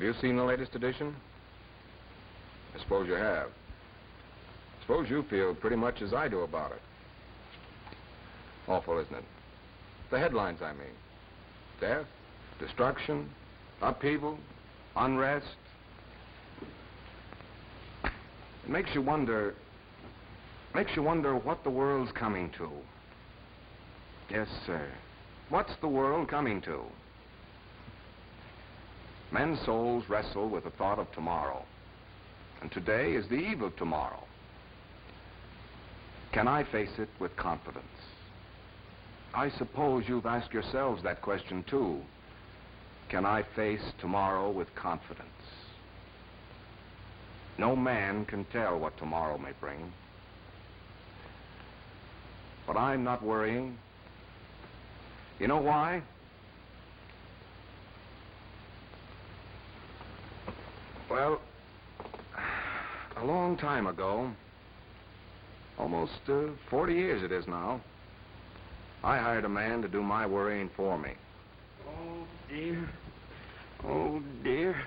you seen the latest edition? I suppose you have. I suppose you feel pretty much as I do about it. Awful, isn't it? The headlines, I mean. Death, destruction, upheaval, unrest. It makes you wonder what the world's coming to. Yes, sir. What's the world coming to? Men's souls wrestle with the thought of tomorrow. And today is the eve of tomorrow. Can I face it with confidence? I suppose you've asked yourselves that question too. Can I face tomorrow with confidence? No man can tell what tomorrow may bring. But I'm not worrying. You know why? Well, a long time ago, almost 40 years it is now, I hired a man to do my worrying for me. Oh, dear. Oh, dear.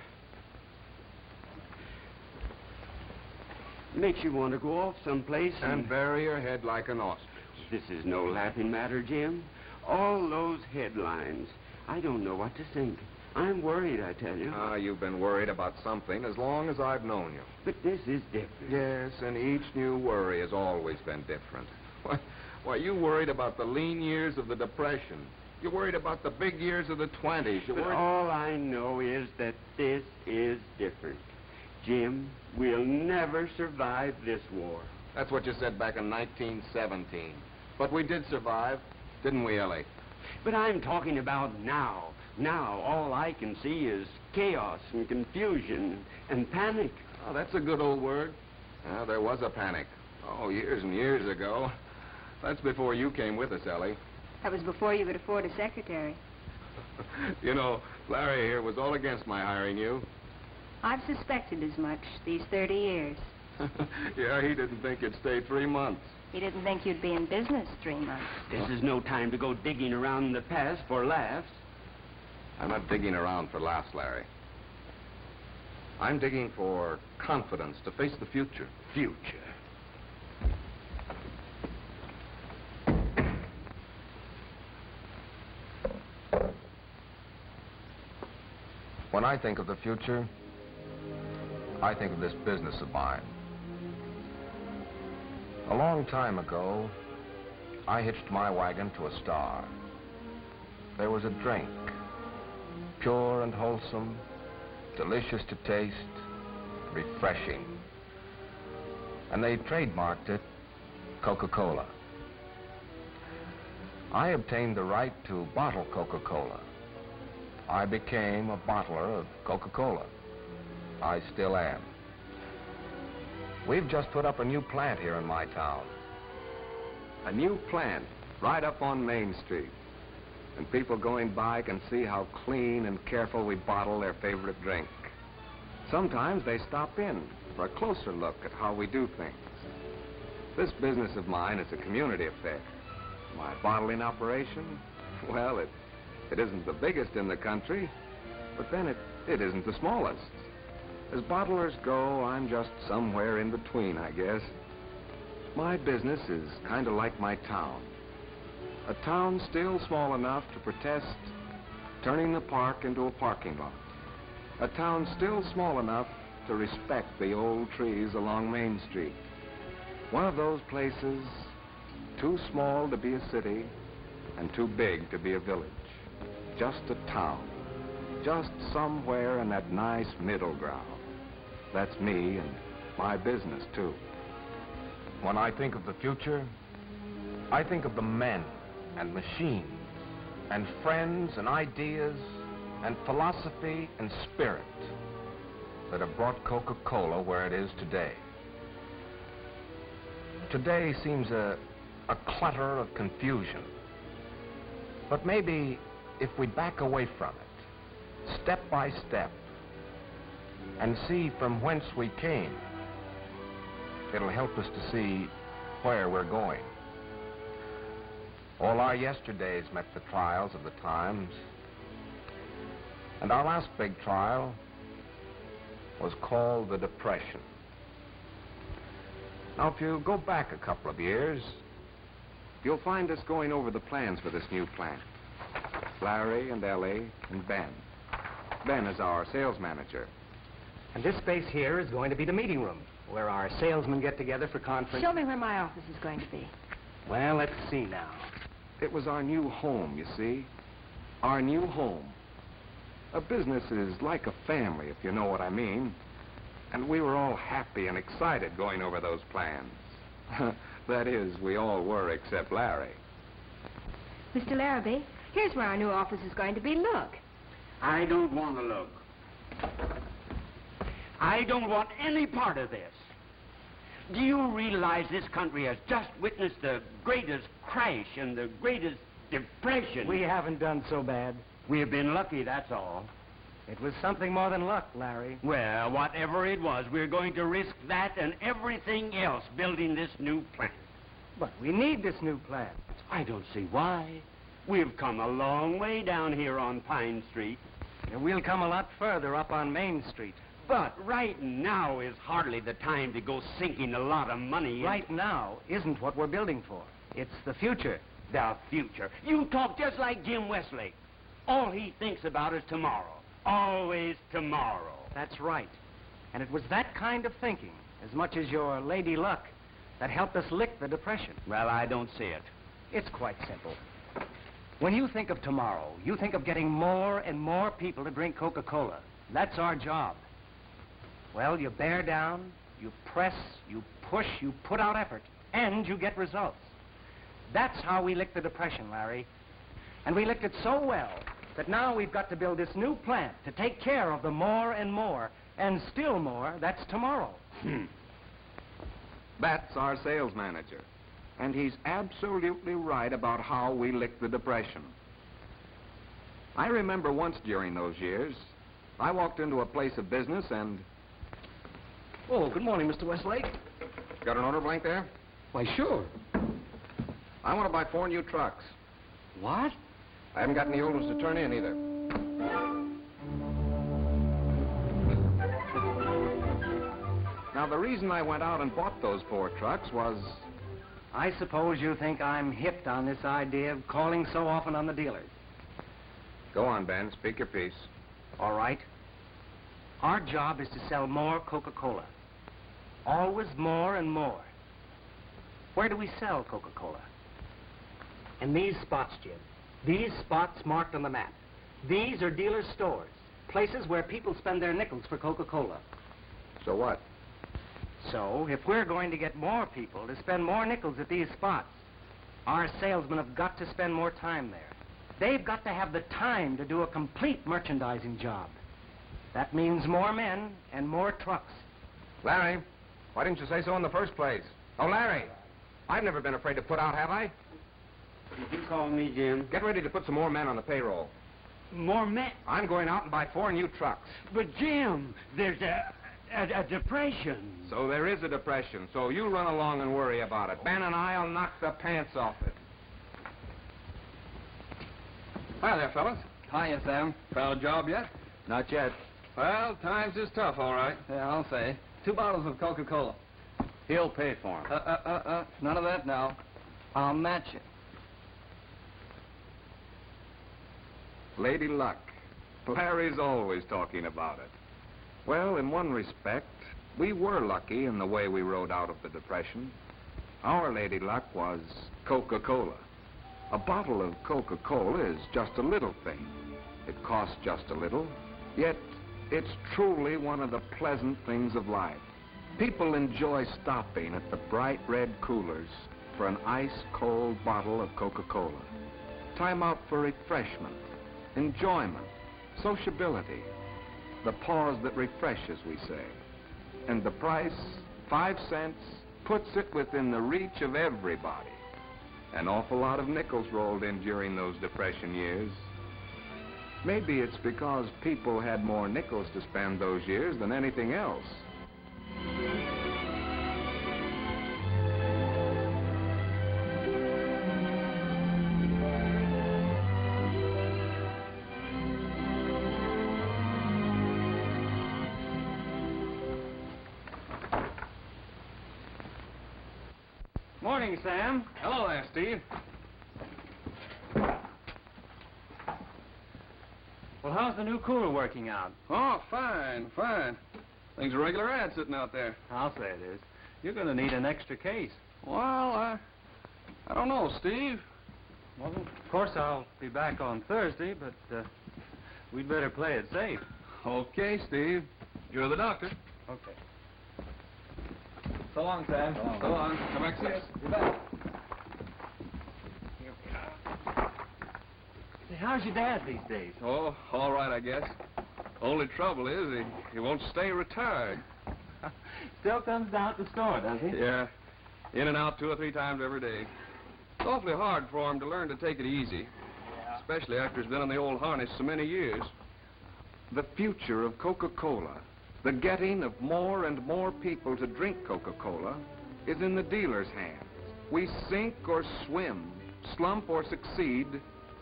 Makes you want to go off someplace and bury your head like an ostrich. This is no laughing matter, Jim. All those headlines. I don't know what to think. I'm worried, I tell you. You've been worried about something as long as I've known you. But this is different. Yes, and each new worry has always been different. Why, you worried about the lean years of the Depression. You worried about the big years of the 20s. But all I know is that this is different. Jim, we'll never survive this war. That's what you said back in 1917. But we did survive, didn't we, Ellie? But I'm talking about now. Now, all I can see is chaos and confusion and panic. Oh, that's a good old word. There was a panic. Oh, years and years ago. That's before you came with us, Ellie. That was before you could afford a secretary. You know, Larry here was all against my hiring you. I've suspected as much these 30 years. Yeah, he didn't think you'd stay 3 months. He didn't think you'd be in business 3 months. This is no time to go digging around in the past for laughs. I'm not digging around for laughs, Larry. I'm digging for confidence to face the future. Future? When I think of the future, I think of this business of mine. A long time ago, I hitched my wagon to a star. There was a drink, pure and wholesome, delicious to taste, refreshing. And they trademarked it Coca-Cola. I obtained the right to bottle Coca-Cola. I became a bottler of Coca-Cola. I still am. We've just put up a new plant here in my town. A new plant right up on Main Street. And people going by can see how clean and careful we bottle their favorite drink. Sometimes they stop in for a closer look at how we do things. This business of mine is a community affair. My bottling operation, well, it isn't the biggest in the country, but then it isn't the smallest. As bottlers go, I'm just somewhere in between, I guess. My business is kind of like my town. A town still small enough to protest turning the park into a parking lot. A town still small enough to respect the old trees along Main Street. One of those places too small to be a city and too big to be a village. Just a town. Just somewhere in that nice middle ground. That's me and my business, too. When I think of the future, I think of the men and machines and friends and ideas and philosophy and spirit that have brought Coca-Cola where it is today. Today seems a clutter of confusion. But maybe if we back away from it, step by step, and see from whence we came, it'll help us to see where we're going. All our yesterdays met the trials of the times. And our last big trial was called the Depression. Now, if you go back a couple of years, you'll find us going over the plans for this new plant. Larry and Ellie and Ben. Ben is our sales manager. And this space here is going to be the meeting room, where our salesmen get together for conference. Show me where my office is going to be. Well, let's see now. It was our new home, you see. Our new home. A business is like a family, if you know what I mean. And we were all happy and excited going over those plans. That is, we all were except Larry. Mr. Larrabee, here's where our new office is going to be. Look. I don't want to look. I don't want any part of this. Do you realize this country has just witnessed the greatest crash and the greatest depression? We haven't done so bad. We have been lucky, that's all. It was something more than luck, Larry. Well, whatever it was, we're going to risk that and everything else building this new plant. But we need this new plant. I don't see why. We've come a long way down here on Pine Street. And we'll come a lot further up on Main Street. But right now is hardly the time to go sinking a lot of money in... Right now isn't what we're building for. It's the future. The future. You talk just like Jim Westlake. All he thinks about is tomorrow. Always tomorrow. That's right. And it was that kind of thinking, as much as your lady luck, that helped us lick the Depression. Well, I don't see it. It's quite simple. When you think of tomorrow, you think of getting more and more people to drink Coca-Cola. That's our job. Well, you bear down, you press, you push, you put out effort, and you get results. That's how we licked the Depression, Larry. And we licked it so well that now we've got to build this new plant to take care of the more and more, and still more, that's tomorrow. That's our sales manager. And he's absolutely right about how we licked the Depression. I remember once during those years, I walked into a place of business and... Oh, good morning, Mr. Westlake. Got an order blank there? Why, sure. I want to buy 4 new trucks. What? I haven't got any old ones to turn in either. Now, the reason I went out and bought those 4 trucks was... I suppose you think I'm hipped on this idea of calling so often on the dealers. Go on, Ben. Speak your piece. All right. Our job is to sell more Coca-Cola. Always more and more. Where do we sell Coca-Cola? In these spots, Jim. These spots marked on the map. These are dealer stores, places where people spend their nickels for Coca-Cola. So what? So, if we're going to get more people to spend more nickels at these spots, our salesmen have got to spend more time there. They've got to have the time to do a complete merchandising job. That means more men and more trucks. Larry, why didn't you say so in the first place? Oh, Larry, I've never been afraid to put out, have I? Did you call me, Jim? Get ready to put some more men on the payroll. More men? I'm going out and buy 4 new trucks. But, Jim, there's a depression. So there is a depression, so you run along and worry about it. Ben and I'll knock the pants off it. Hi there, fellas. Hiya, Sam. Found a job yet? Not yet. Well, times is tough, all right. Yeah, I'll say. 2 bottles of Coca-Cola. He'll pay for 'em. None of that now. I'll match it. Lady Luck. Larry's always talking about it. Well, in one respect, we were lucky in the way we rode out of the Depression. Our Lady Luck was Coca-Cola. A bottle of Coca-Cola is just a little thing. It costs just a little, yet it's truly one of the pleasant things of life. People enjoy stopping at the bright red coolers for an ice-cold bottle of Coca-Cola. Time out for refreshment, enjoyment, sociability, the pause that refreshes, we say. And the price, 5 cents, puts it within the reach of everybody. An awful lot of nickels rolled in during those Depression years. Maybe it's because people had more nickels to spend those years than anything else. Morning, Sam. Hello there, Steve. Well, how's the new cooler working out? Oh, fine, fine. Things a regular ad sitting out there. I'll say it is. You're going to need an extra case. Well, I don't know, Steve. Well, of course, I'll be back on Thursday, but we'd better play it safe. Okay, Steve. You're the doctor. Okay. So long, Sam. So long. Come back soon. You bet. Hey, how's your dad these days? Oh, all right, I guess. Only trouble is he won't stay retired. Still comes down to the store, does he? Yeah. In and out 2 or 3 times every day. It's awfully hard for him to learn to take it easy. Yeah. Especially after he's been on the old harness so many years. The future of Coca-Cola, the getting of more and more people to drink Coca-Cola, is in the dealer's hands. We sink or swim, slump or succeed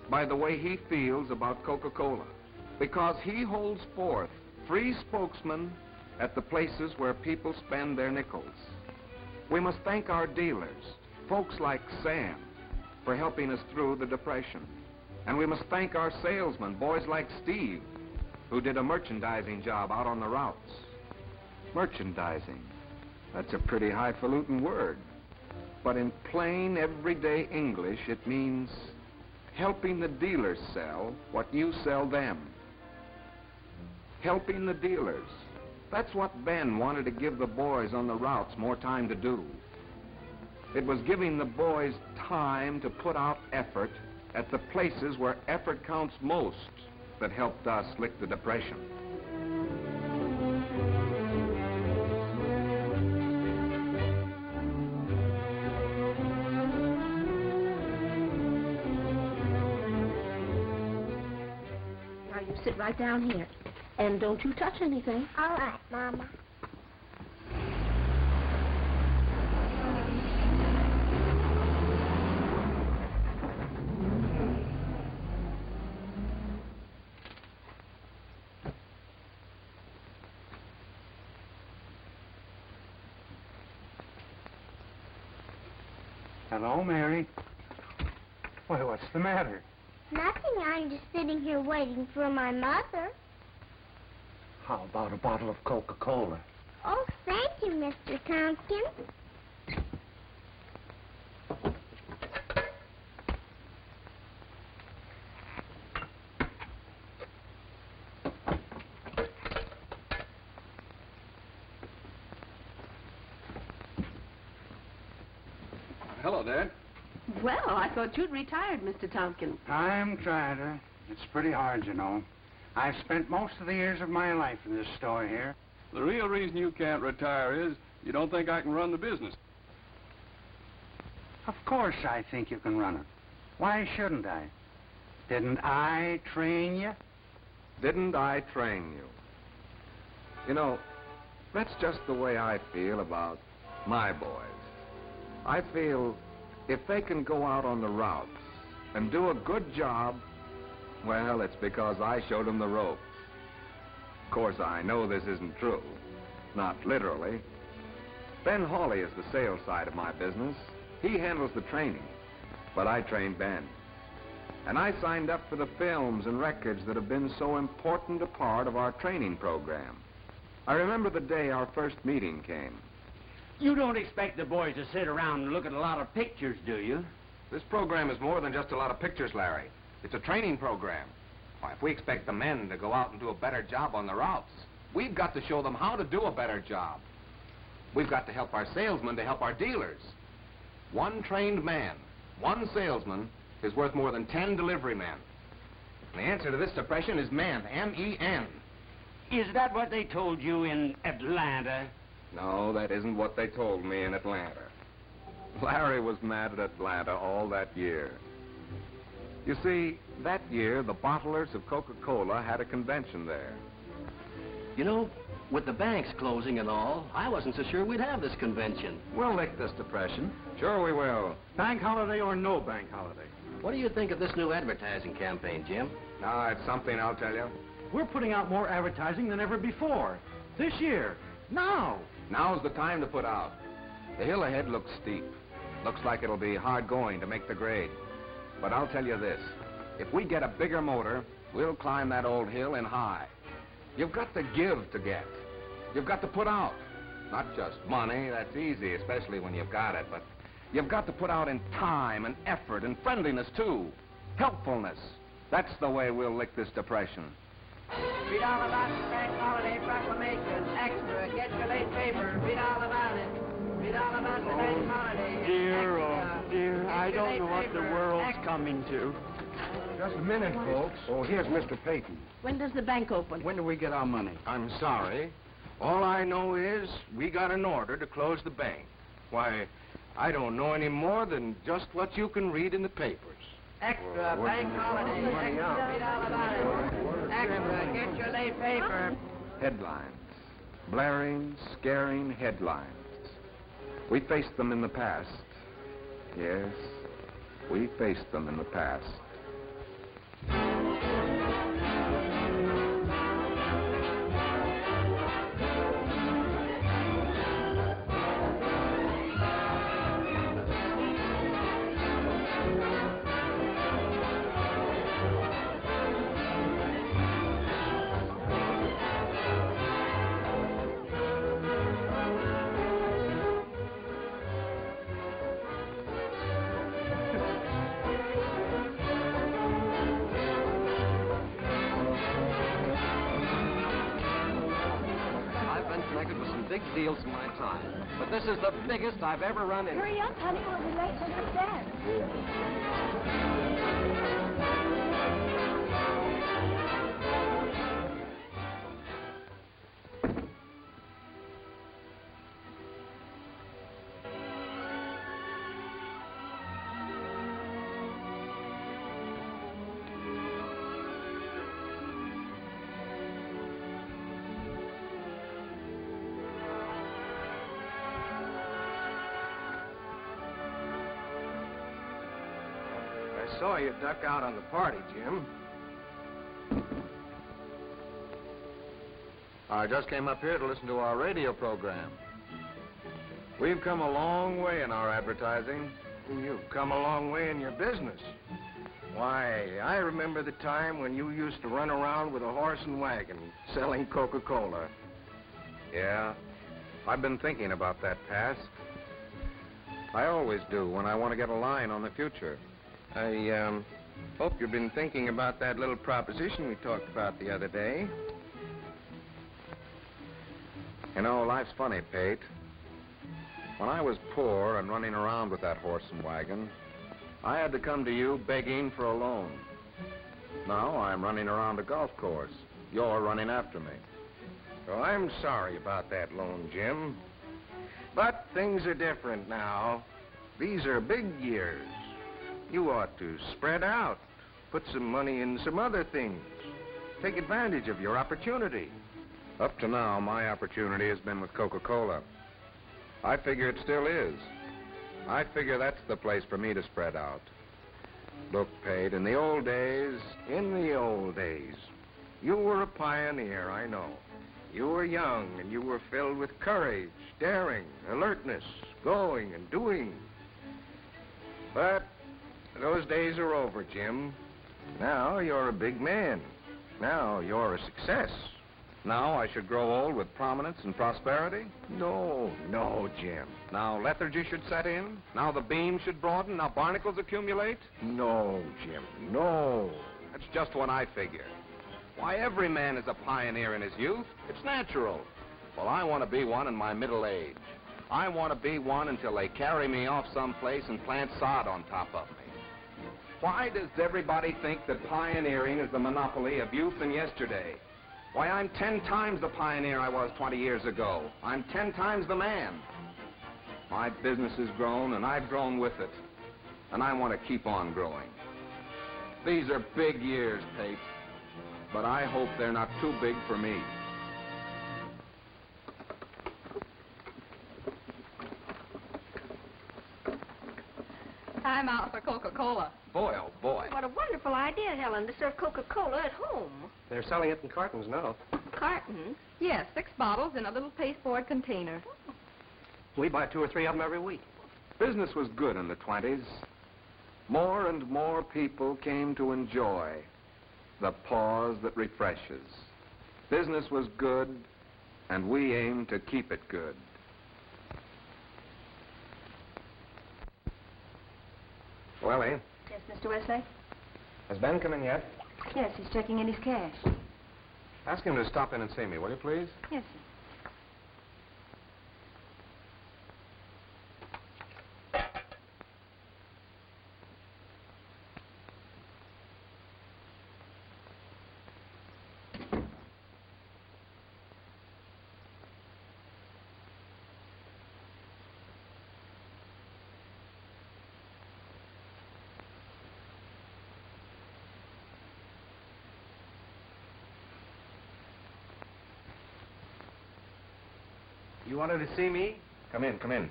by the way he feels about Coca-Cola, because he holds forth free spokesman at the places where people spend their nickels. We must thank our dealers, folks like Sam, for helping us through the Depression. And we must thank our salesmen, boys like Steve, who did a merchandising job out on the routes. Merchandising, that's a pretty highfalutin word. But in plain, everyday English, it means helping the dealers sell what you sell them. Helping the dealers. That's what Ben wanted to give the boys on the routes more time to do. It was giving the boys time to put out effort at the places where effort counts most that helped us lick the Depression. Now you sit right down here. And don't you touch anything. All right, Mama. Hello, Mary. Why, what's the matter? Nothing. I'm just sitting here waiting for my mother. How about a bottle of Coca-Cola? Oh, thank you, Mr. Tompkins. Hello, Dad. Well, I thought you'd retired, Mr. Tompkins. I'm trying to. It's pretty hard, you know. I've spent most of the years of my life in this store here. The real reason you can't retire is you don't think I can run the business. Of course I think you can run it. Why shouldn't I? Didn't I train you? Didn't I train you? You know, that's just the way I feel about my boys. I feel if they can go out on the routes and do a good job, well, it's because I showed them the ropes. Of course, I know this isn't true. Not literally. Ben Hawley is the sales side of my business. He handles the training. But I trained Ben. And I signed up for the films and records that have been so important a part of our training program. I remember the day our first meeting came. You don't expect the boys to sit around and look at a lot of pictures, do you? This program is more than just a lot of pictures, Larry. It's a training program. Why, if we expect the men to go out and do a better job on the routes, we've got to show them how to do a better job. We've got to help our salesmen to help our dealers. One trained man, one salesman, is worth more than 10 delivery men. And the answer to this depression is men, M-E-N. Is that what they told you in Atlanta? No, that isn't what they told me in Atlanta. Larry was mad at Atlanta all that year. You see, that year, the bottlers of Coca-Cola had a convention there. You know, with the banks closing and all, I wasn't so sure we'd have this convention. We'll lick this depression. Sure we will. Bank holiday or no bank holiday? What do you think of this new advertising campaign, Jim? No, it's something, I'll tell you. We're putting out more advertising than ever before. This year. Now. Now's the time to put out. The hill ahead looks steep. Looks like it'll be hard going to make the grade. But I'll tell you this. If we get a bigger motor, we'll climb that old hill in high. You've got to give to get. You've got to put out. Not just money, that's easy, especially when you've got it, but you've got to put out in time and effort and friendliness, too. Helpfulness. That's the way we'll lick this depression. Read all about the bank holiday proclamation. Extra. Get your late paper. Read all about it. Read all about the bank holiday. Dear, Extra. oh, dear, I Get your don't late know what the paper. world's Extra. coming to. Just a minute, folks. Oh, here's Mr. Peyton. When does the bank open? When do we get our money? I'm sorry. All I know is we got an order to close the bank. Why, I don't know any more than just what you can read in the papers. Extra. Bank holiday. Extra. Read all about it. Extra. Get your late paper. Headlines. Blaring, scaring headlines. We faced them in the past. Yes, we faced them in the past. Big deals in my time, but this is the biggest I've ever run into. Hurry up, honey. We'll be late for the dance. I saw you duck out on the party, Jim. I just came up here to listen to our radio program. We've come a long way in our advertising. You've come a long way in your business. Why, I remember the time when you used to run around with a horse and wagon selling Coca-Cola. Yeah, I've been thinking about that past. I always do when I want to get a line on the future. I hope you've been thinking about that little proposition we talked about the other day. You know, life's funny, Pate. When I was poor and running around with that horse and wagon, I had to come to you begging for a loan. Now I'm running around a golf course. You're running after me. Well, I'm sorry about that loan, Jim. But things are different now. These are big years. You ought to spread out, put some money in some other things. Take advantage of your opportunity. Up to now, my opportunity has been with Coca-Cola. I figure it still is. I figure that's the place for me to spread out. Look, Pate, in the old days, you were a pioneer, I know. You were young and you were filled with courage, daring, alertness, going and doing. But those days are over, Jim. Now you're a big man. Now you're a success. Now I should grow old with prominence and prosperity? No, Jim. Now lethargy should set in? Now the beam should broaden? Now barnacles accumulate? No, Jim, no. That's just what I figure. Why, every man is a pioneer in his youth. It's natural. Well, I want to be one in my middle age. I want to be one until they carry me off someplace and plant sod on top of me. Why does everybody think that pioneering is the monopoly of youth and yesterday? Why, I'm 10 times the pioneer I was 20 years ago. I'm 10 times the man. My business has grown, and I've grown with it. And I want to keep on growing. These are big years, Pate. But I hope they're not too big for me. I'm out for Coca-Cola. Boy, oh boy. What a wonderful idea, Helen, to serve Coca-Cola at home. They're selling it in cartons now. Carton? Yes, 6 bottles in a little pasteboard container. We buy 2 or 3 of them every week. Business was good in the 20s. More and more people came to enjoy the pause that refreshes. Business was good, and we aim to keep it good. Well, eh? Yes, Mr. Westlake? Has Ben come in yet? Yes, he's checking in his cash. Ask him to stop in and see me, will you, please? Yes, sir. You wanted to see me? Come in, come in.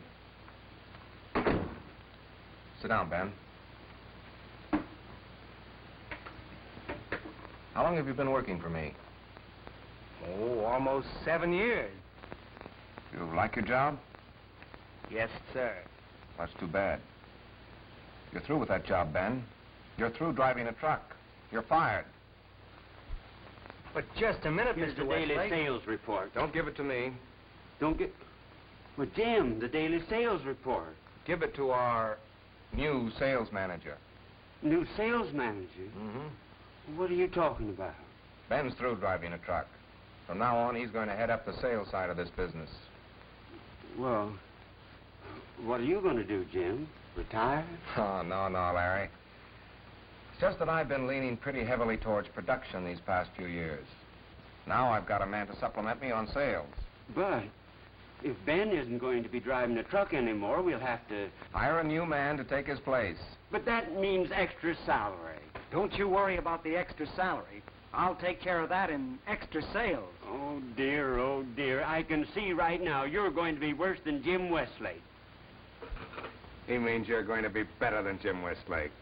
Sit down, Ben. How long have you been working for me? Oh, almost 7 years. You like your job? Yes, sir. That's too bad. You're through with that job, Ben. You're through driving a truck. You're fired. But just a minute, Here's Mr. the daily Westlake. sales report. Don't give it to me. Don't get... Well, Jim, the daily sales report. Give it to our new sales manager. New sales manager? Mm-hmm. What are you talking about? Ben's through driving a truck. From now on, he's going to head up the sales side of this business. Well, what are you going to do, Jim? Retire? Oh, no, Larry. It's just that I've been leaning pretty heavily towards production these past few years. Now I've got a man to supplement me on sales. But if Ben isn't going to be driving the truck anymore, we'll have to... Hire a new man to take his place. But that means extra salary. Don't you worry about the extra salary. I'll take care of that in extra sales. Oh, dear. I can see right now you're going to be worse than Jim Westlake. He means you're going to be better than Jim Westlake.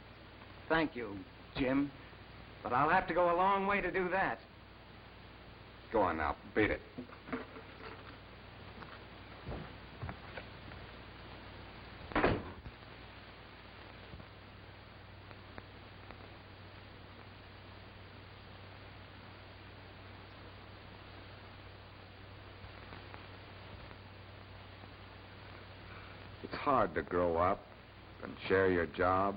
Thank you, Jim. But I'll have to go a long way to do that. Go on now, beat it. It's hard to grow up and share your job,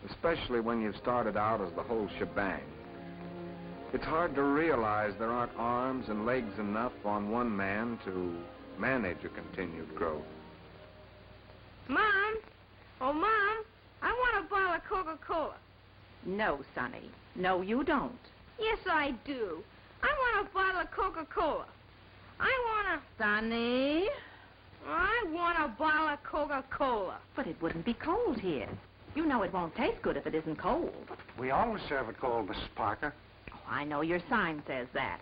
especially when you've started out as the whole shebang. It's hard to realize there aren't arms and legs enough on one man to manage a continued growth. Mom! Oh, Mom, I want a bottle of Coca-Cola. No, Sonny. No, you don't. Yes, I do. I want a bottle of Coca-Cola. Sonny? I want a bottle of Coca-Cola. But it wouldn't be cold here. You know it won't taste good if it isn't cold. We always serve it cold, Mrs. Parker. Oh, I know your sign says that.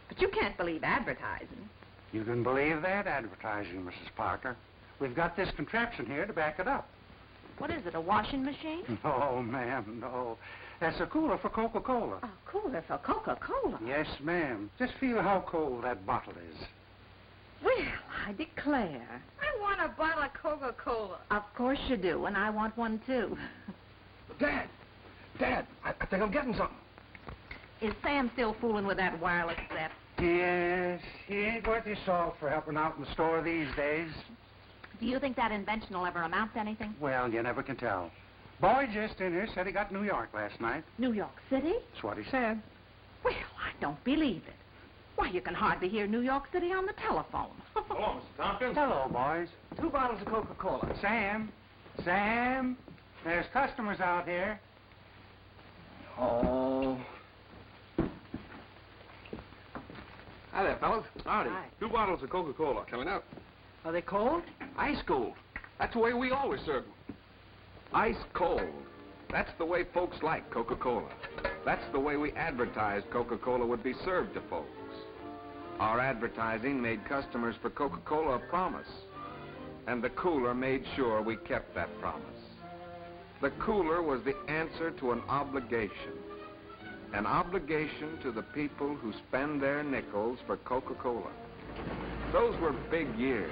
But you can't believe advertising. You can believe that advertising, Mrs. Parker. We've got this contraption here to back it up. What is it, a washing machine? No, ma'am, no. That's a cooler for Coca-Cola. A cooler for Coca-Cola? Yes, ma'am. Just feel how cold that bottle is. Well, I declare. I want a bottle of Coca-Cola. Of course you do, and I want one, too. Dad, I think I'm getting something. Is Sam still fooling with that wireless set? Yes, he ain't worth his salt for helping out in the store these days. Do you think that invention will ever amount to anything? Well, you never can tell. Boy just in here said he got New York last night. New York City? That's what he said. Well, I don't believe it. Why, you can hardly hear New York City on the telephone. Hello, Mr. Tompkins. Hello, boys. 2 bottles of Coca-Cola. Sam, there's customers out here. Oh. Hi there, fellas. Howdy. Hi. 2 bottles of Coca-Cola coming up. Are they cold? Ice cold. That's the way we always serve them. Ice cold. That's the way folks like Coca-Cola. That's the way we advertised Coca-Cola would be served to folks. Our advertising made customers for Coca-Cola a promise, and the cooler made sure we kept that promise. The cooler was the answer to an obligation to the people who spend their nickels for Coca-Cola. Those were big years.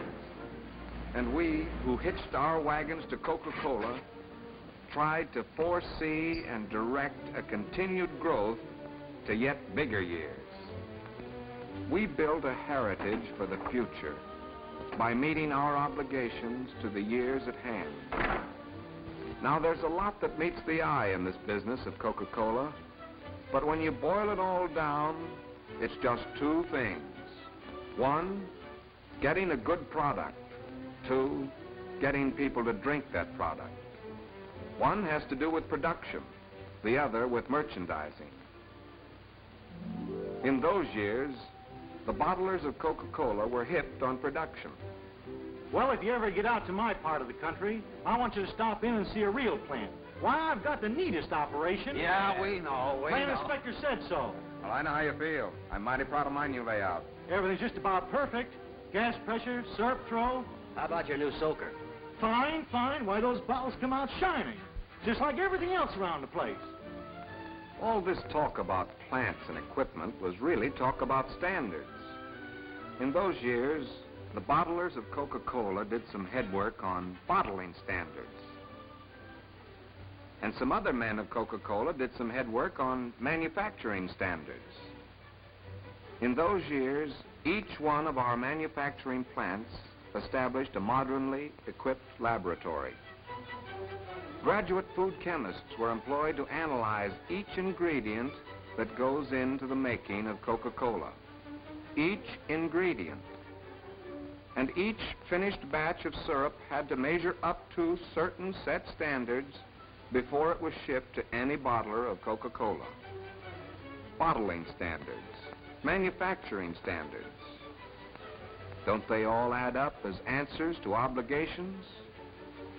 And we, who hitched our wagons to Coca-Cola, tried to foresee and direct a continued growth to yet bigger years. We built a heritage for the future by meeting our obligations to the years at hand. Now, there's a lot that meets the eye in this business of Coca-Cola, but when you boil it all down, it's just two things. One, getting a good product. Two, getting people to drink that product. One has to do with production, the other with merchandising. In those years, the bottlers of Coca-Cola were hipped on production. Well, if you ever get out to my part of the country, I want you to stop in and see a real plant. Why, I've got the neatest operation. Yeah, we know, Plant inspector said so. Well, I know how you feel. I'm mighty proud of my new layout. Everything's just about perfect. Gas pressure, syrup throw. How about your new soaker? Fine, fine. Why, those bottles come out shining. Just like everything else around the place. All this talk about plants and equipment was really talk about standards. In those years, the bottlers of Coca-Cola did some headwork on bottling standards. And some other men of Coca-Cola did some headwork on manufacturing standards. In those years, each one of our manufacturing plants established a modernly equipped laboratory. Graduate food chemists were employed to analyze each ingredient that goes into the making of Coca-Cola. Each ingredient. And each finished batch of syrup had to measure up to certain set standards before it was shipped to any bottler of Coca-Cola. Bottling standards, manufacturing standards. Don't they all add up as answers to obligations?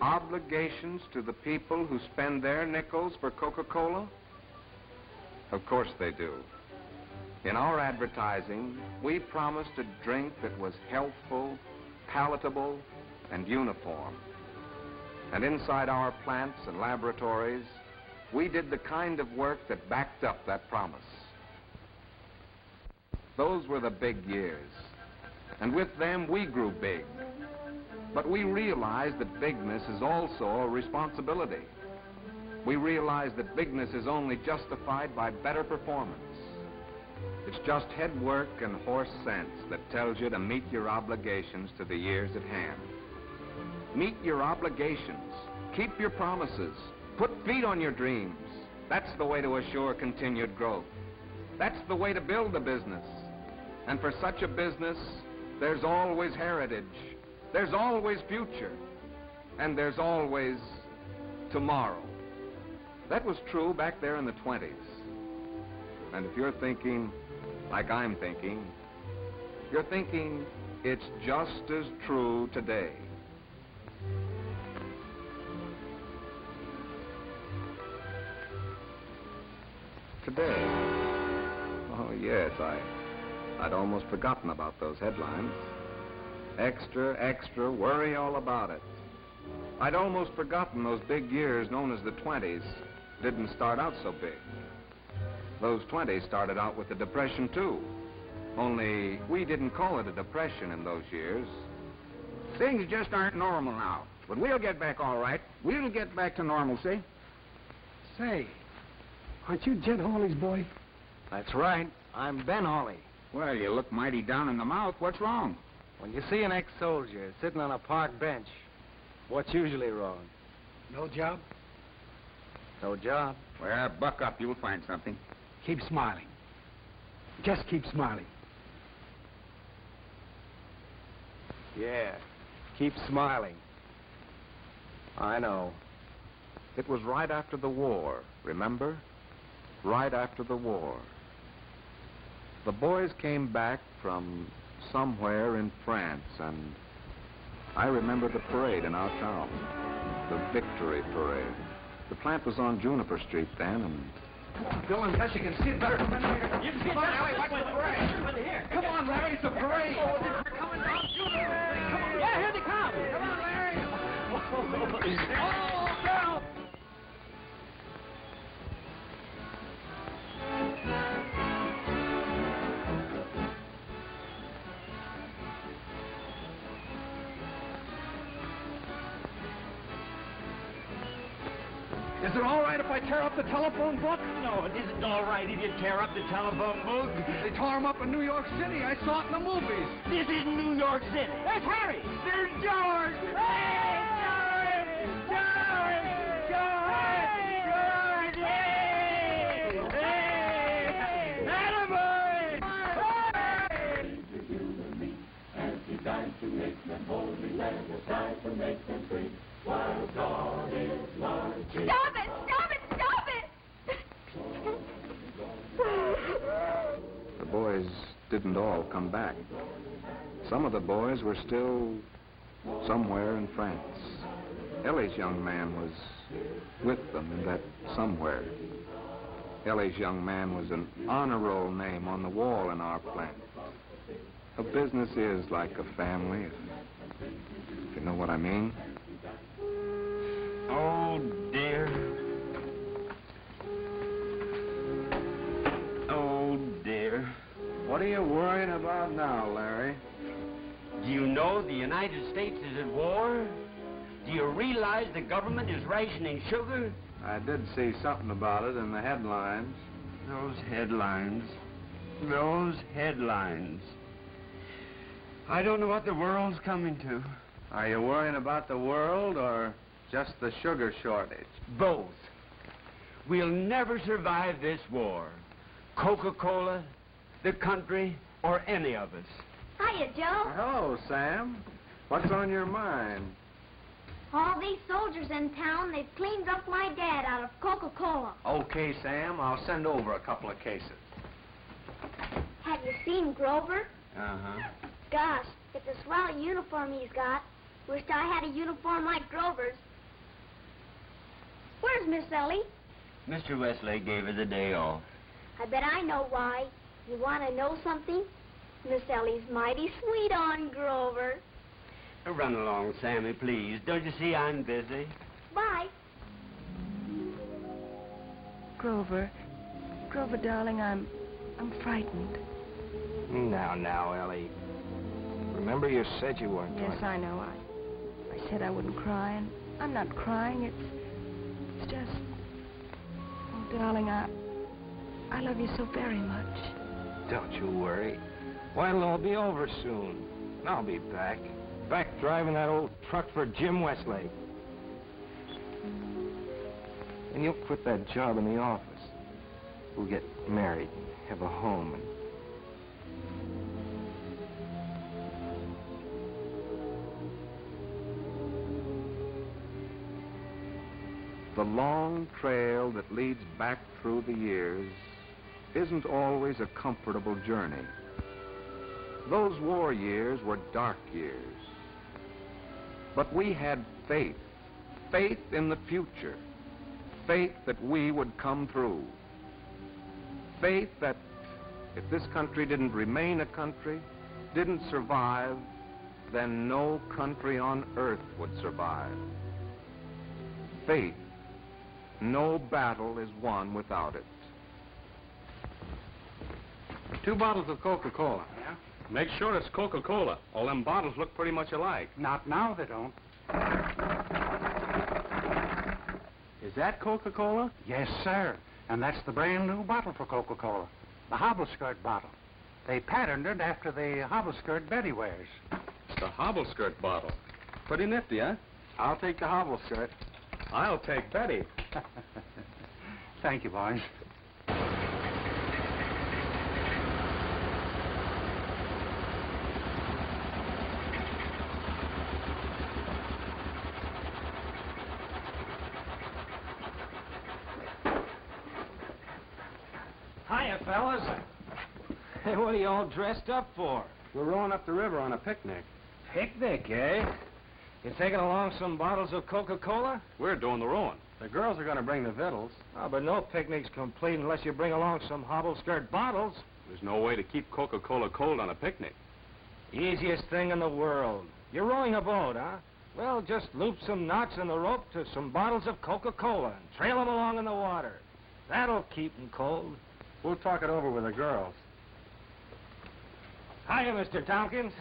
Obligations to the people who spend their nickels for Coca-Cola? Of course they do. In our advertising, we promised a drink that was healthful, palatable, and uniform. And inside our plants and laboratories, we did the kind of work that backed up that promise. Those were the big years. And with them, we grew big. But we realized that bigness is also a responsibility. We realized that bigness is only justified by better performance. It's just head work and horse sense that tells you to meet your obligations to the years at hand. Meet your obligations. Keep your promises. Put feet on your dreams. That's the way to assure continued growth. That's the way to build a business. And for such a business, there's always heritage. There's always future. And there's always tomorrow. That was true back there in the 20s. And if you're thinking, like I'm thinking, you're thinking it's just as true today. Today? Oh, yes, I'd almost forgotten about those headlines. Extra, extra, worry all about it. I'd almost forgotten those big years known as the 20s didn't start out so big. Those 20s started out with the Depression, too. Only we didn't call it a depression in those years. Things just aren't normal now. But we'll get back all right. We'll get back to normalcy. Say, aren't you Jed Hawley's boy? That's right. I'm Ben Hawley. Well, you look mighty down in the mouth. What's wrong? When you see an ex-soldier sitting on a park bench, what's usually wrong? No job? No job. Well, buck up. You'll find something. Keep smiling. Just keep smiling. Yeah, keep smiling. I know. It was right after the war, remember? Right after the war. The boys came back from somewhere in France, and I remember the parade in our town, the Victory Parade. The plant was on Juniper Street then, and... Bill, unless you can see it better. Come in here. You can see Come on, Larry, watch the parade. Here. Come on, Larry, it's a parade. Oh, they're coming down Juniper. Come on. Yeah, here they come. Come on, Larry. Oh, down. Is it all right if I tear up the telephone book? No, it isn't all right if you tear up the telephone book. They tore him up in New York City. I saw it in the movies. This isn't New York City. There's Harry. There's George. Hey, George! George! George! George! Hey! Hey! Attaboy! As he died to make them holy, let us die to make them free. While God is marching. Stop it! Stop it! Stop it! The boys didn't all come back. Some of the boys were still somewhere in France. Ellie's young man was with them in that somewhere. Ellie's young man was an honor roll name on the wall in our plant. A business is like a family, if you know what I mean. Oh, dear. Oh, dear. What are you worrying about now, Larry? Do you know the United States is at war? Do you realize the government is rationing sugar? I did see something about it in the headlines. Those headlines. Those headlines. I don't know what the world's coming to. Are you worrying about the world or just the sugar shortage? Both. We'll never survive this war. Coca-Cola, the country, or any of us. Hiya, Joe. Hello, Sam. What's on your mind? All these soldiers in town, they've cleaned up my dad out of Coca-Cola. Okay, Sam. I'll send over a couple of cases. Have you seen Grover? Uh-huh. Gosh, it's a swell uniform he's got. Wished I had a uniform like Grover's. Where's Miss Ellie? Mr. Westlake gave her the day off. I bet I know why. You want to know something? Miss Ellie's mighty sweet on Grover. Run along, Sammy, please. Don't you see I'm busy? Bye. Grover, darling, I'm frightened. Now, Ellie. Remember you said you weren't going Yes, to... I know. I said I wouldn't cry, and I'm not crying. It's just... Oh, darling, I love you so very much. Don't you worry. Why, it'll all be over soon. I'll be back. Back driving that old truck for Jim Westlake. And you'll quit that job in the office. We'll get married and have a home and... The long trail that leads back through the years isn't always a comfortable journey. Those war years were dark years. But we had faith, faith in the future, faith that we would come through, faith that if this country didn't remain a country, didn't survive, then no country on earth would survive. Faith. No battle is won without it. 2 bottles of Coca-Cola. Yeah? Make sure it's Coca-Cola. All them bottles look pretty much alike. Not now, they don't. Is that Coca-Cola? Yes, sir. And that's the brand new bottle for Coca-Cola. The hobble skirt bottle. They patterned it after the hobble skirt Betty wears. It's the hobble skirt bottle. Pretty nifty, huh? I'll take the hobble skirt. I'll take Betty. Thank you, boys. Hiya, fellas. Hey, what are you all dressed up for? We're rowing up the river on a picnic. Picnic, eh? You taking along some bottles of Coca-Cola? We're doing the rowing. The girls are going to bring the victuals. Oh, but no picnic's complete unless you bring along some hobble-skirt bottles. There's no way to keep Coca-Cola cold on a picnic. Easiest thing in the world. You're rowing a boat, huh? Well, just loop some knots in the rope to some bottles of Coca-Cola and trail them along in the water. That'll keep them cold. We'll talk it over with the girls. Hiya, Mr. Tompkins.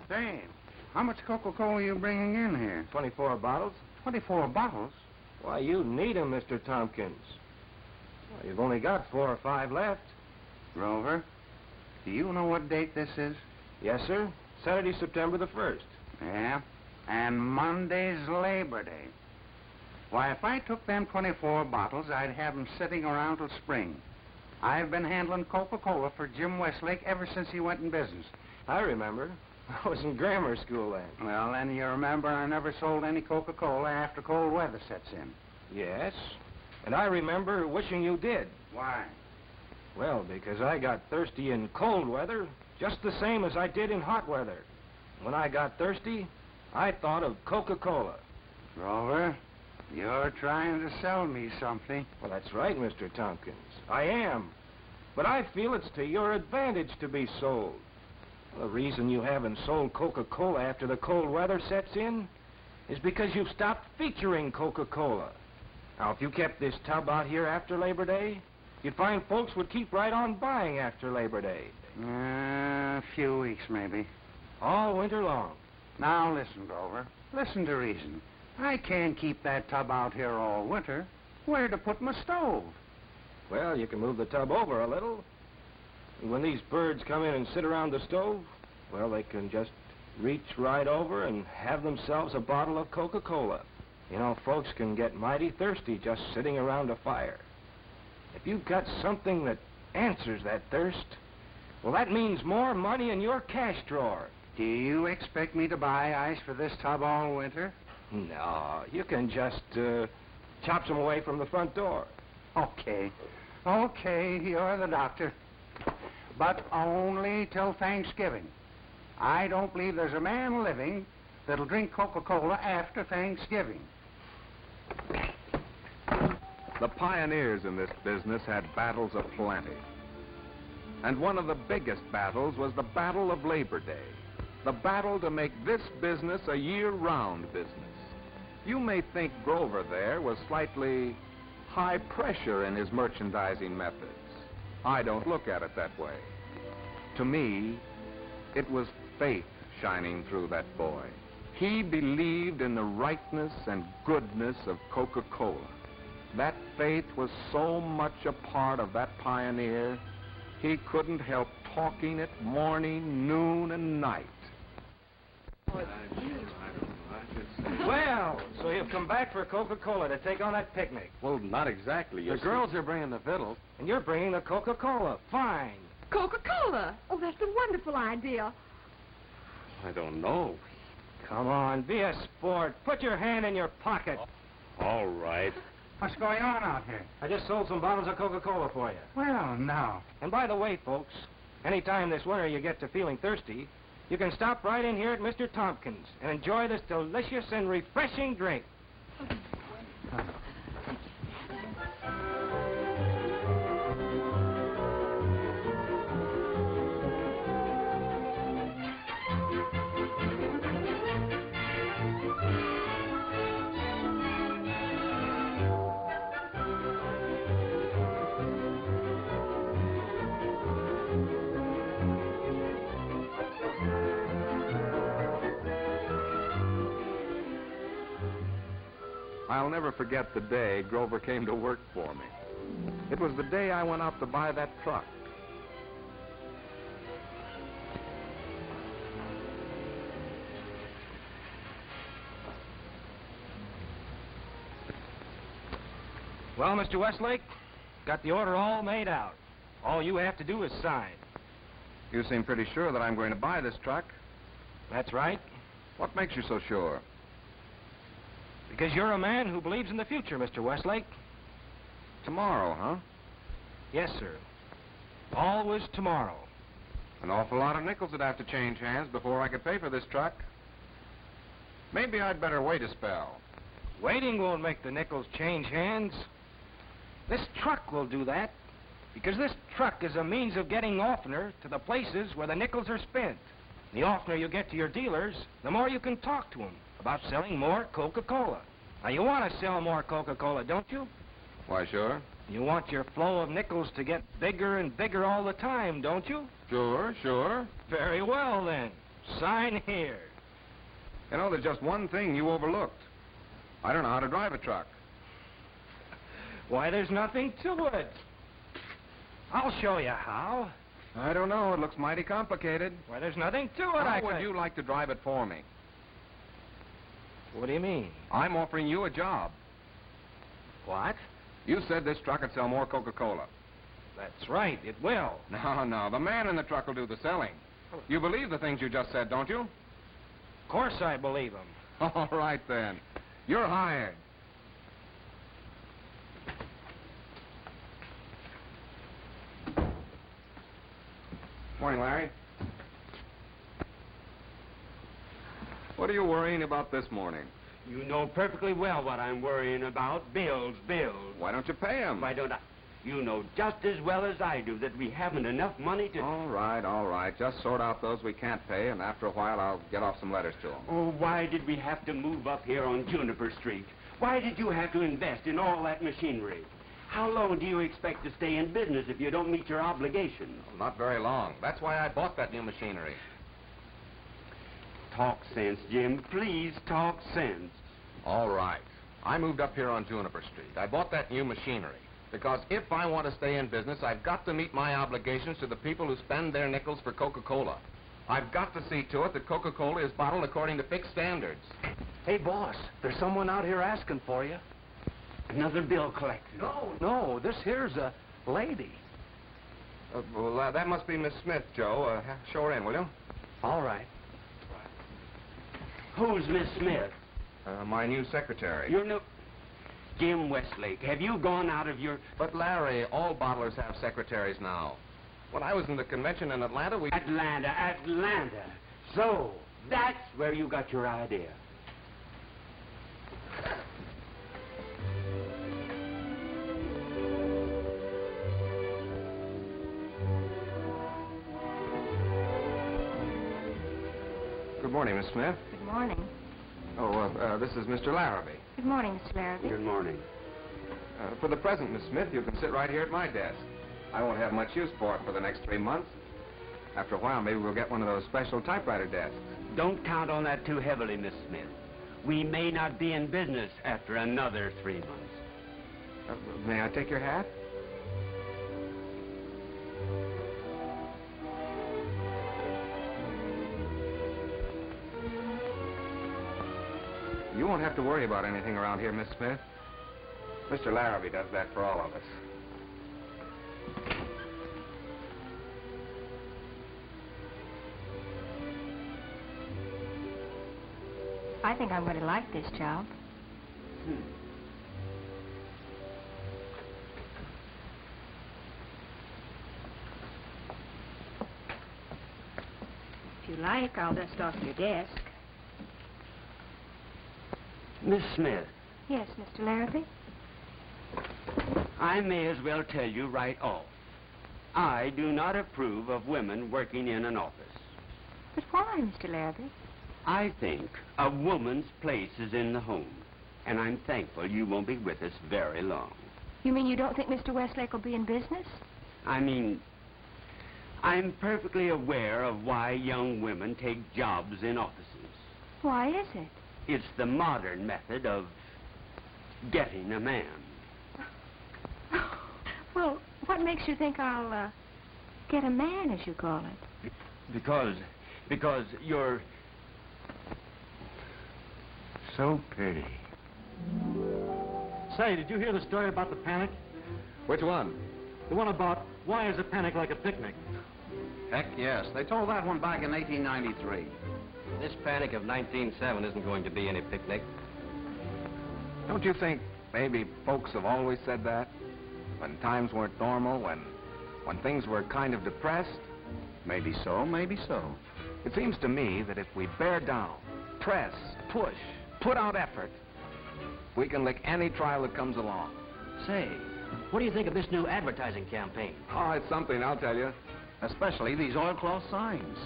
Sam, How much Coca-Cola are you bringing in here? 24 bottles. 24 bottles? Why, you need 'em, Mr. Tompkins. Well, you've only got 4 or 5 left. Grover, do you know what date this is? Yes, sir. Saturday, September the 1st. Yeah, and Monday's Labor Day. Why, if I took them 24 bottles, I'd have them sitting around till spring. I've been handling Coca-Cola for Jim Westlake ever since he went in business. I remember. I was in grammar school then. Well, then you remember I never sold any Coca-Cola after cold weather sets in. Yes. And I remember wishing you did. Why? Well, because I got thirsty in cold weather just the same as I did in hot weather. When I got thirsty, I thought of Coca-Cola. Grover, you're trying to sell me something. Well, that's right, Mr. Tompkins. I am. But I feel it's to your advantage to be sold. The reason you haven't sold Coca-Cola after the cold weather sets in is because you've stopped featuring Coca-Cola. Now, if you kept this tub out here after Labor Day, you'd find folks would keep right on buying after Labor Day. A few weeks, maybe. All winter long. Now, listen, Grover. Listen to reason. I can't keep that tub out here all winter. Where to put my stove? Well, you can move the tub over a little. And when these birds come in and sit around the stove, well, they can just reach right over and have themselves a bottle of Coca-Cola. You know, folks can get mighty thirsty just sitting around a fire. If you've got something that answers that thirst, well, that means more money in your cash drawer. Do you expect me to buy ice for this tub all winter? No, you can just chop some away from the front door. Okay. Okay, you're the doctor. But only till Thanksgiving. I don't believe there's a man living that'll drink Coca-Cola after Thanksgiving. The pioneers in this business had battles aplenty. And one of the biggest battles was the Battle of Labor Day. The battle to make this business a year-round business. You may think Grover there was slightly high pressure in his merchandising methods. I don't look at it that way. To me, it was faith shining through that boy. He believed in the rightness and goodness of Coca-Cola. That faith was so much a part of that pioneer, he couldn't help talking it morning, noon, and night. Well, so you've come back for Coca-Cola to take on that picnic. Well, not exactly. The girls are bringing the fiddles. And you're bringing the Coca-Cola. Fine. Coca-Cola? Oh, that's a wonderful idea. I don't know. Come on, be a sport. Put your hand in your pocket. All right. What's going on out here? I just sold some bottles of Coca-Cola for you. Well, now. And by the way, folks, anytime this winter you get to feeling thirsty, you can stop right in here at Mr. Tompkins and enjoy this delicious and refreshing drink. I'll never forget the day Grover came to work for me. It was the day I went out to buy that truck. Well, Mr. Westlake, got the order all made out. All you have to do is sign. You seem pretty sure that I'm going to buy this truck. That's right. What makes you so sure? Because you're a man who believes in the future, Mr. Westlake. Tomorrow, huh? Yes, sir. Always tomorrow. An awful lot of nickels would have to change hands before I could pay for this truck. Maybe I'd better wait a spell. Waiting won't make the nickels change hands. This truck will do that, because this truck is a means of getting oftener to the places where the nickels are spent. The oftener you get to your dealers, the more you can talk to them about selling more Coca-Cola. Now, you want to sell more Coca-Cola, don't you? Why, sure. You want your flow of nickels to get bigger and bigger all the time, don't you? Sure, sure. Very well, then. Sign here. You know, there's just one thing you overlooked. I don't know how to drive a truck. Why, there's nothing to it. I'll show you how. I don't know. It looks mighty complicated. Why, there's nothing to it, How would you like to drive it for me? What do you mean? I'm offering you a job. What? You said this truck would sell more Coca-Cola. That's right, it will. No, the man in the truck will do the selling. You believe the things you just said, don't you? Of course I believe him. All right, then. You're hired. Morning, Larry. What are you worrying about this morning? You know perfectly well what I'm worrying about. Bills, bills. Why don't you pay them? Why don't I? You know just as well as I do that we haven't enough money to... All right. Just sort out those we can't pay, and after a while I'll get off some letters to them. Oh, why did we have to move up here on Juniper Street? Why did you have to invest in all that machinery? How long do you expect to stay in business if you don't meet your obligations? Well, not very long. That's why I bought that new machinery. Talk sense, Jim. Please talk sense. All right. I moved up here on Juniper Street. I bought that new machinery because if I want to stay in business, I've got to meet my obligations to the people who spend their nickels for Coca-Cola. I've got to see to it that Coca-Cola is bottled according to fixed standards. Hey, boss, there's someone out here asking for you. Another bill collector. No, this here's a lady. That must be Miss Smith, Joe. Show her in, will you? All right. Who's Miss Smith? My new secretary. Your new... Jim Westlake, have you gone out of your... But, Larry, all bottlers have secretaries now. When I was in the convention in Atlanta, we... Atlanta. So, that's where you got your idea. Good morning, Miss Smith. Good morning. Oh, this is Mr. Larrabee. Good morning, Mr. Larrabee. Good morning. For the present, Miss Smith, you can sit right here at my desk. I won't have much use for it for the next 3 months. After a while, maybe we'll get one of those special typewriter desks. Don't count on that too heavily, Miss Smith. We may not be in business after another 3 months. May I take your hat? You won't have to worry about anything around here, Miss Smith. Mr. Larrabee does that for all of us. I think I'm going to like this job. If you like, I'll dust off your desk. Miss Smith. Yes, Mr. Larrabee? I may as well tell you right off. I do not approve of women working in an office. But why, Mr. Larrabee? I think a woman's place is in the home, and I'm thankful you won't be with us very long. You mean you don't think Mr. Westlake will be in business? I mean, I'm perfectly aware of why young women take jobs in offices. Why is it? It's the modern method of getting a man. Well, what makes you think I'll, get a man, as you call it? Because you're so pretty. Say, did you hear the story about the panic? Which one? The one about why is a panic like a picnic? Heck, yes. They told that one back in 1893. This panic of 1907 isn't going to be any picnic. Don't you think maybe folks have always said that? When times weren't normal, when things were kind of depressed? Maybe so, maybe so. It seems to me that if we bear down, press, push, put out effort, we can lick any trial that comes along. Say, what do you think of this new advertising campaign? Oh, it's something, I'll tell you. Especially these oilcloth signs.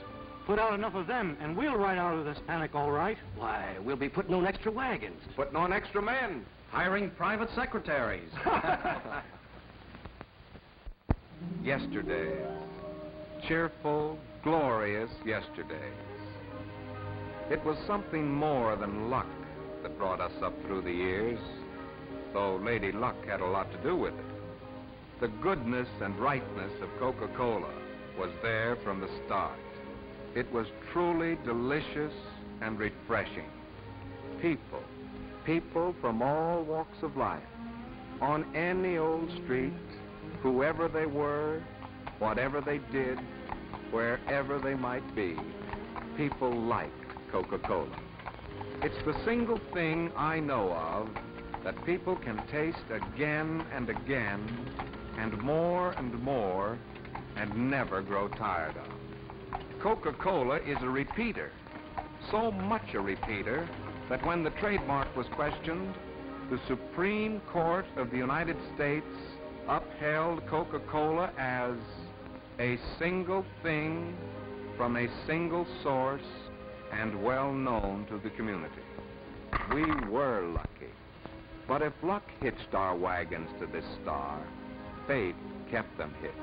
Put out enough of them, and we'll ride out of this panic all right. Why, we'll be putting on extra wagons. Putting on extra men. Hiring private secretaries. Yesterdays. Cheerful, glorious yesterdays. It was something more than luck that brought us up through the years, though Lady Luck had a lot to do with it. The goodness and rightness of Coca-Cola was there from the start. It was truly delicious and refreshing. People from all walks of life, on any old street, whoever they were, whatever they did, wherever they might be, people liked Coca-Cola. It's the single thing I know of that people can taste again and again, and more, and never grow tired of. Coca-Cola is a repeater, so much a repeater that when the trademark was questioned, the Supreme Court of the United States upheld Coca-Cola as a single thing from a single source and well known to the community. We were lucky. But if luck hitched our wagons to this star, fate kept them hitched.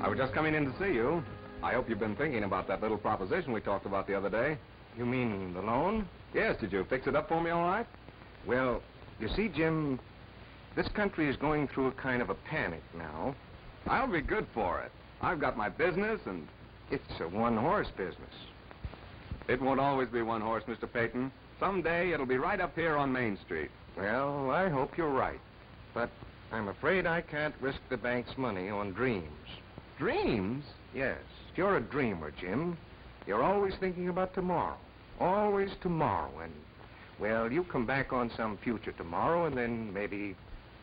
I was just coming in to see you. I hope you've been thinking about that little proposition we talked about the other day. You mean the loan? Yes, did you fix it up for me all right? Well, you see, Jim, this country is going through a kind of a panic now. I'll be good for it. I've got my business and... It's a one-horse business. It won't always be one horse, Mr. Peyton. Someday it'll be right up here on Main Street. Well, I hope you're right. But I'm afraid I can't risk the bank's money on dreams. Dreams? Yes. You're a dreamer, Jim. You're always thinking about tomorrow. Always tomorrow. And, well, you come back on some future tomorrow, and then maybe...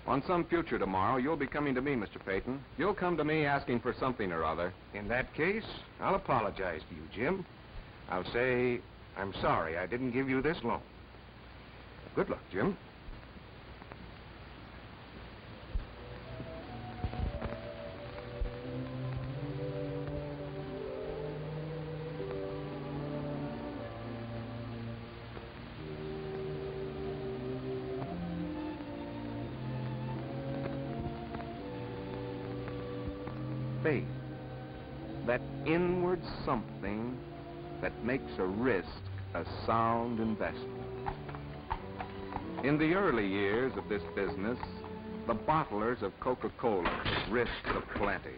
On some future tomorrow, you'll be coming to me, Mr. Peyton. You'll come to me asking for something or other. In that case, I'll apologize to you, Jim. I'll say, I'm sorry I didn't give you this loan. Good luck, Jim. Faith, that inward something that makes a risk a sound investment. In the early years of this business, the bottlers of Coca-Cola took risks aplenty.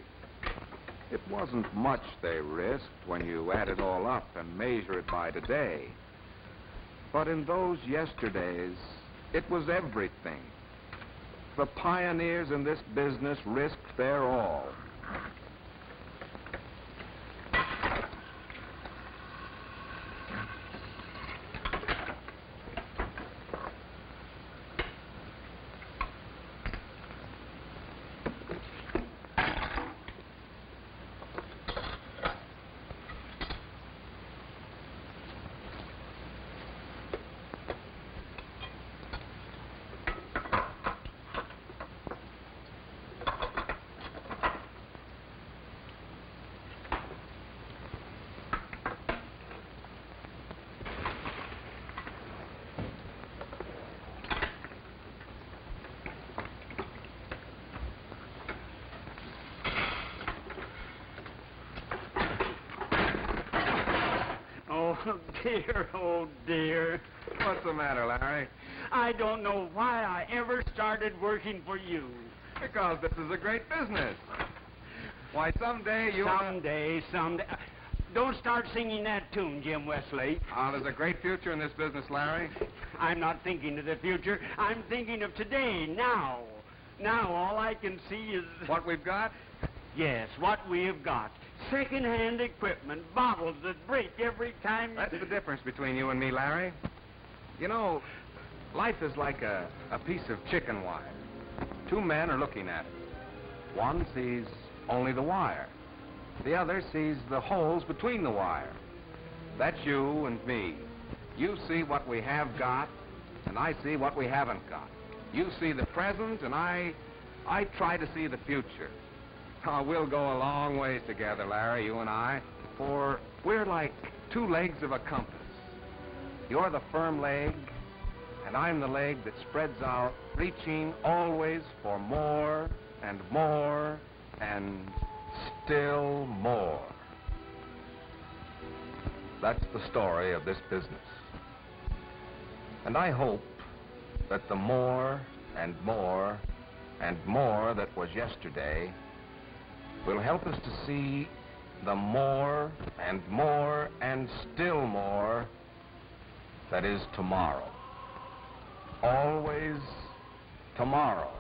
It wasn't much they risked when you add it all up and measure it by today. But in those yesterdays, it was everything. The pioneers in this business risked their all. Oh, dear, oh, dear. What's the matter, Larry? I don't know why I ever started working for you. Because this is a great business. Why, someday you... Someday. Don't start singing that tune, Jim Wesley. Oh, there's a great future in this business, Larry. I'm not thinking of the future. I'm thinking of today, now. Now, all I can see is... What we've got? Yes, what we've got. Second-hand equipment, bottles that break every time... That's the difference between you and me, Larry. You know, life is like a piece of chicken wire. Two men are looking at it. One sees only the wire. The other sees the holes between the wire. That's you and me. You see what we have got, and I see what we haven't got. You see the present, and I try to see the future. Oh, we'll go a long ways together, Larry, you and I, for we're like two legs of a compass. You're the firm leg, and I'm the leg that spreads out, reaching always for more and more and still more. That's the story of this business. And I hope that the more and more and more that was yesterday will help us to see the more and more and still more that is tomorrow. Always tomorrow.